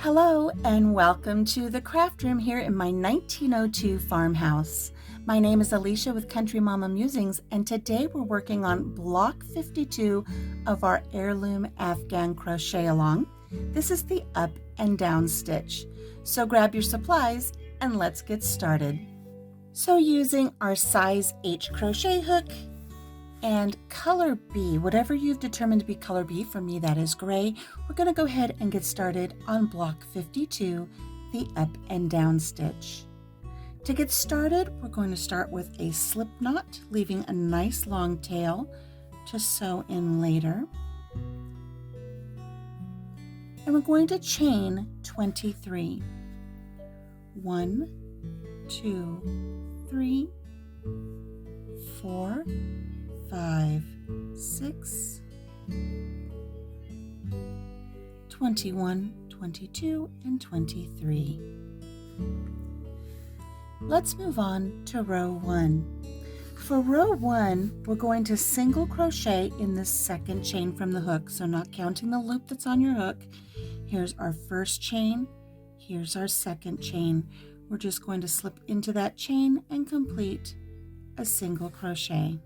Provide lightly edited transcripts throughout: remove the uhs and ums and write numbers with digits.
Hello and welcome to the craft room here in my 1902 farmhouse. My name is Alicia with Country Mama Musings, and today we're working on block 52 of our Heirloom Afghan crochet along. This is the up and down stitch. So grab your supplies and let's get started. So using our size H crochet hook and color B, whatever you've determined to be color B, for me that is gray, we're going to go ahead and get started on block 52, the up and down stitch. To get started, we're going to start with a slip knot, leaving a nice long tail to sew in later. And we're going to chain 23. 1, 2, 3, 4, 5, 6, 21, 22, and 23. Let's move on to row 1. For row 1, we're going to single crochet in the second chain from the hook, so not counting the loop that's on your hook. Here's our first chain, here's our second chain. We're just going to slip into that chain and complete a single crochet.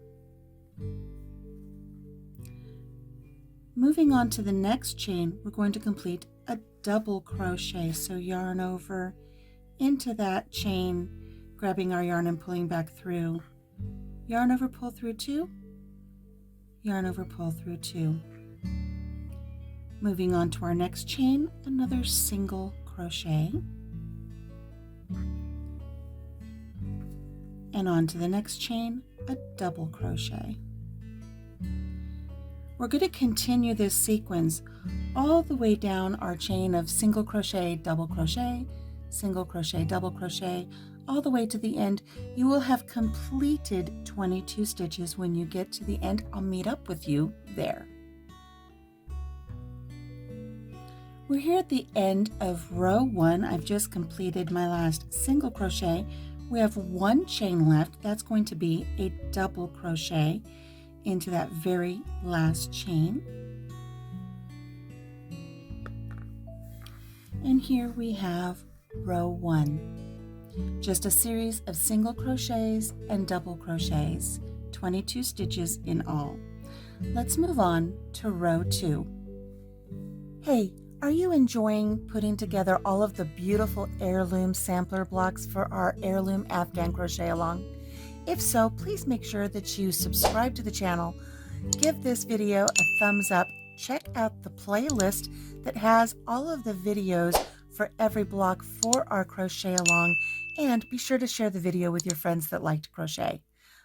Moving on to the next chain, we're going to complete a double crochet. So yarn over into that chain, grabbing our yarn and pulling back through. Yarn over, pull through 2. Yarn over, pull through 2. Moving on to our next chain, another single crochet. And on to the next chain, a double crochet. We're going to continue this sequence all the way down our chain of single crochet, double crochet, single crochet, double crochet, all the way to the end. You will have completed 22 stitches. When you get to the end, I'll meet up with you there. We're here at the end of row 1. I've just completed my last single crochet. We have one chain left. That's going to be a double crochet into that very last chain. And here we have row 1. Just a series of single crochets and double crochets, 22 stitches in all. Let's move on to row 2. Hey, are you enjoying putting together all of the beautiful heirloom sampler blocks for our Heirloom Afghan crochet along? If so, please make sure that you subscribe to the channel, give this video a thumbs up, check out the playlist that has all of the videos for every block for our crochet along, and be sure to share the video with your friends that like to crochet.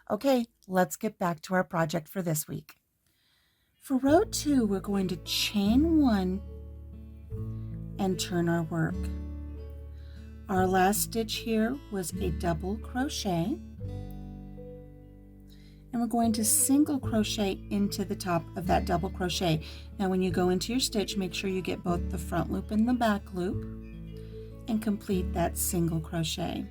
Okay, let's get back to our project for this week. For row 2, we're going to chain 1 and turn our work. Our last stitch here was a double crochet, and we're going to single crochet into the top of that double crochet. Now when you go into your stitch, make sure you get both the front loop and the back loop and complete that single crochet.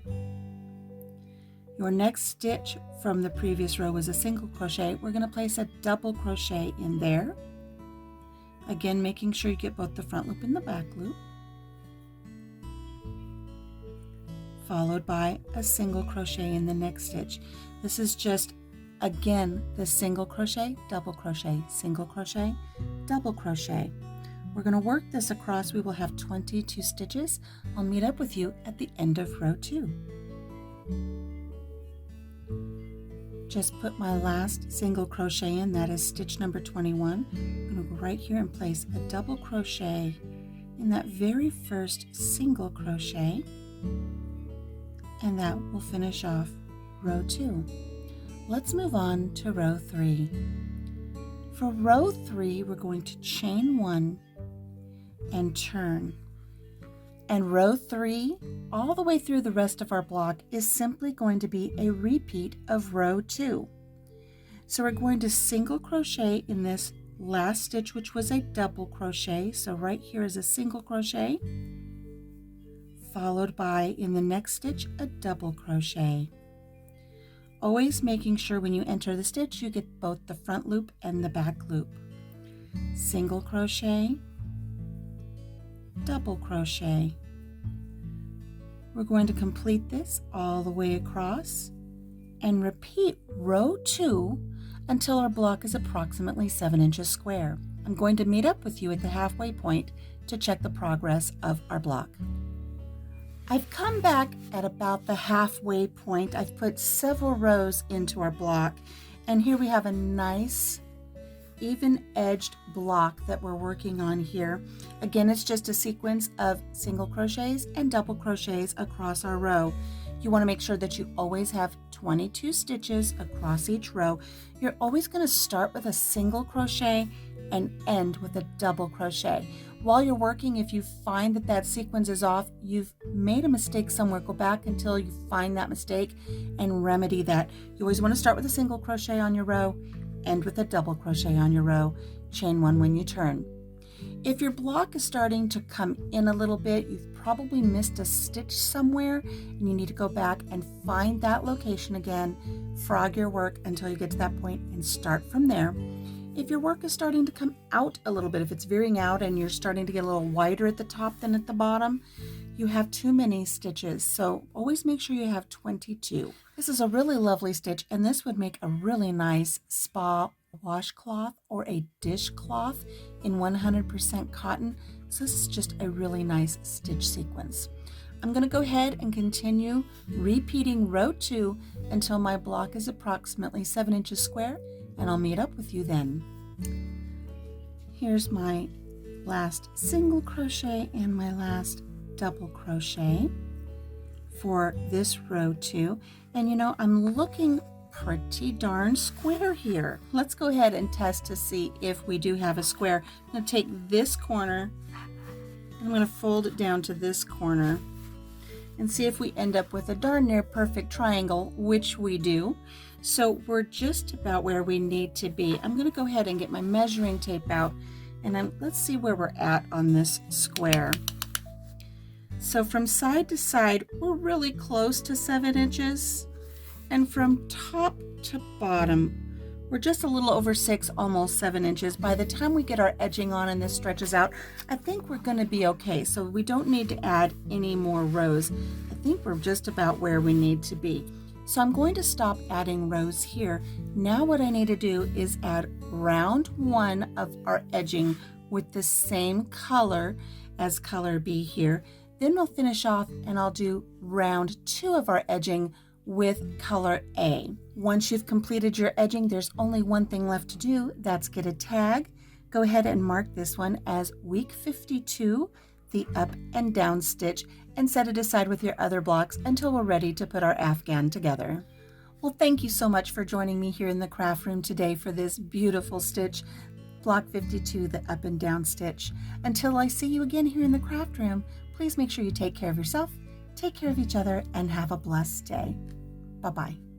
Your next stitch from the previous row was a single crochet. We're going to place a double crochet in there, again making sure you get both the front loop and the back loop, followed by a single crochet in the next stitch. This is just again the single crochet, double crochet, single crochet, double crochet. We're going to work this across. We will have 22 stitches. I'll meet up with you at the end of row 2. Just put my last single crochet in, that is stitch number 21. I'm going to go right here and place a double crochet in that very first single crochet, and that will finish off row 2. Let's move on to row 3. For row 3, we're going to chain 1 and turn. And row 3, all the way through the rest of our block, is simply going to be a repeat of row 2. So we're going to single crochet in this last stitch, which was a double crochet. So right here is a single crochet, followed by, in the next stitch, a double crochet. Always making sure when you enter the stitch, you get both the front loop and the back loop. Single crochet, double crochet. We're going to complete this all the way across and repeat row 2 until our block is approximately 7 inches square. I'm going to meet up with you at the halfway point to check the progress of our block. I've come back at about the halfway point. I've put several rows into our block, and here we have a nice even-edged block that we're working on here. Again, it's just a sequence of single crochets and double crochets across our row. You want to make sure that you always have 22 stitches across each row. You're always going to start with a single crochet and end with a double crochet. While you're working, if you find that that sequence is off, you've made a mistake somewhere, go back until you find that mistake and remedy that. You always want to start with a single crochet on your row, end with a double crochet on your row, chain 1 when you turn. If your block is starting to come in a little bit, you've probably missed a stitch somewhere and you need to go back and find that location again, frog your work until you get to that point and start from there. If your work is starting to come out a little bit, if it's veering out and you're starting to get a little wider at the top than at the bottom, you have too many stitches. So always make sure you have 22. This is a really lovely stitch, and this would make a really nice spa washcloth or a dishcloth in 100% cotton. So this is just a really nice stitch sequence. I'm going to go ahead and continue repeating row 2 until my block is approximately 7 inches square, and I'll meet up with you then. Here's my last single crochet and my last double crochet for this row 2. And you know, I'm looking pretty darn square here. Let's go ahead and test to see if we do have a square. I'm going to take this corner and I'm going to fold it down to this corner and see if we end up with a darn near perfect triangle, which we do. So we're just about where we need to be. I'm going to go ahead and get my measuring tape out, and let's see where we're at on this square. So from side to side, we're really close to 7 inches. And from top to bottom, we're just a little over 6, almost 7 inches. By the time we get our edging on and this stretches out, I think we're going to be okay. So we don't need to add any more rows. I think we're just about where we need to be. So I'm going to stop adding rows here. Now what I need to do is add round 1 of our edging with the same color as color B here. Then we'll finish off and I'll do round 2 of our edging with color A. Once you've completed your edging, there's only one thing left to do. That's get a tag. Go ahead and mark this one as week 52, the up and down stitch, and set it aside with your other blocks until we're ready to put our Afghan together. Well, thank you so much for joining me here in the craft room today for this beautiful stitch, block 52, the up and down stitch. Until I see you again here in the craft room, please make sure you take care of yourself, take care of each other, and have a blessed day. Bye-bye.